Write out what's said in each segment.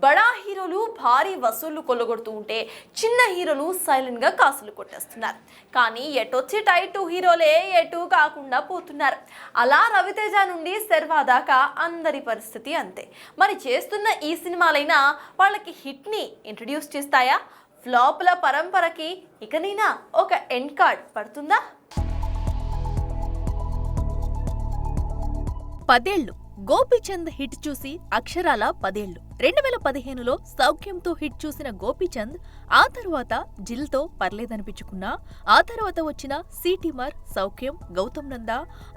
బడా హీరోలు భారీ వసూళ్లు కొల్లగొడుతూ ఉంటే చిన్న హీరోలు సైలెంట్ గా కాసులు కొట్టేస్తున్నారు. కానీ ఎటొచ్చి టైటు హీరోలే ఎటు కాకుండా పోతున్నారు. అలా రవితేజ నుండి శర్వా దాకా అందరి పరిస్థితి అంతే. మరి చేస్తున్న ఈ సినిమాలైనా వాళ్ళకి హిట్ ని ఇంట్రడ్యూస్ చేస్తాయా? ఫ్లాప్ల పరంపరకి ఇకనైనా ఒక ఎండ్ కార్డ్ పడుతుందా? 10 ఏళ్లు గోపీచంద్ హిట్ చూసి అక్షరాల 10 ఏళ్లు. 2015లో సౌఖ్యంతో హిట్ చూసిన గోపీచంద్ ఆ తర్వాత జిల్తో పర్లేదనిపించుకున్నా, ఆ తర్వాత వచ్చిన సిటీమర్, సౌఖ్యం, గౌతమ్ నంద,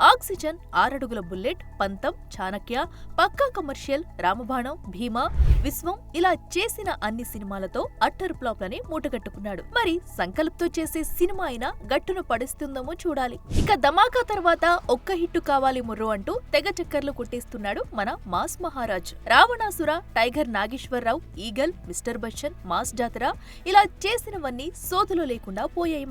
ఆక్సిజన్, 6 అడుగుల బుల్లెట్, పంతం, చాణక్య, పక్కా కమర్షియల్, రామబాణం, భీమా, విశ్వం ఇలా చేసిన అన్ని సినిమాలతో అట్టర్ ఫ్లాప్లని మూటగట్టుకున్నాడు. మరి సంకల్ప్తో చేసే సినిమా అయినా గట్టున పడిస్తుందేమో చూడాలి. ఇక ధమాకా తర్వాత ఒక్క హిట్టు కావాలి ముర్రో అంటూ తెగ చక్కర్లు కొట్టేస్తున్నాడు మన mass Maharaj. Ravanasura, tiger Nageswara Rao, eagle, mister Bachchan, mass Jathara ఇలా చేసినవన్నీ సోదులో లేకుండా పోయాయి.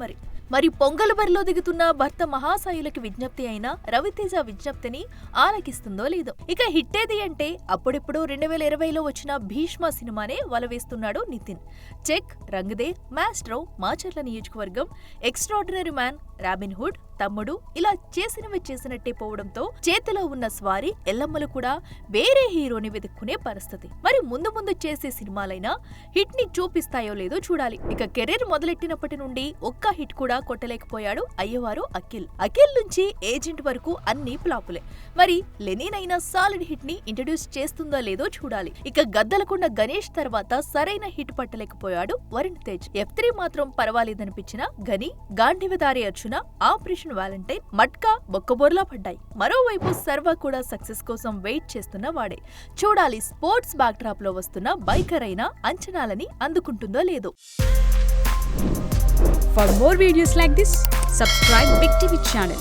మరి పొంగల్ బరిలో దిగుతున్న భర్త మహాసాయులకి విజ్ఞప్తి అయినా రవితేజ విజ్ఞప్తిని ఆలకిస్తుందో లేదో. ఇక హిట్టేది అంటే అప్పుడెప్పుడో 2020లో వచ్చిన భీష్మ సినిమానే వలవేస్తున్నాడు నితిన్. చెక్, రంగదే, మాస్ట్రో, మాచర్ల నియోజకవర్గం, ఎక్స్ట్రాడినరీ మ్యాన్, రాబిన్ హుడ్, తమ్ముడు ఇలా చేసినవి చేసినట్టే పోవడంతో చేతిలో ఉన్న స్వారీ, ఎల్లమ్మలు కూడా వేరే హీరోని వెతుక్కునే పరిస్థితి. మరి ముందు ముందు చేసే సినిమాలైనా హిట్ ని చూపిస్తాయో లేదో చూడాలి. ఇక కెరీర్ మొదలెట్టినప్పటి నుండి ఒక్క హిట్ కూడా కొట్టలేకపోయాడు అయ్యవారు అఖిల్. అఖిల్ నుంచి ఏజెంట్ వరకు అన్ని ఫ్లాపులే. మరి లెనిన్ అయినా సాలిడ్ హిట్ ని ఇంట్రడ్యూస్ చేస్తుందో లేదో చూడాలి. ఇక గద్దలకొండ గణేష్ తర్వాత సరైన హిట్ పట్టలేకపోయాడు వరుణ్ తేజ్. F3 మాత్రం పర్వాలేదనిపించిన గని, గాంధీవదారి అర్జున, ఆపరేషన్ వాలంటైన్, మట్కా బొక్కబోర్లా పడ్డాయి. మరోవైపు సర్వా కూడా సక్సెస్ కోసం వెయిట్ చేస్తున్న వాడే. చూడాలి స్పోర్ట్స్ బ్యాక్ డ్రాప్ లో వస్తున్న బైకర్ అయినా అంచనాలని అందుకుంటుందో లేదో. For more videos like this, subscribe Big TV channel.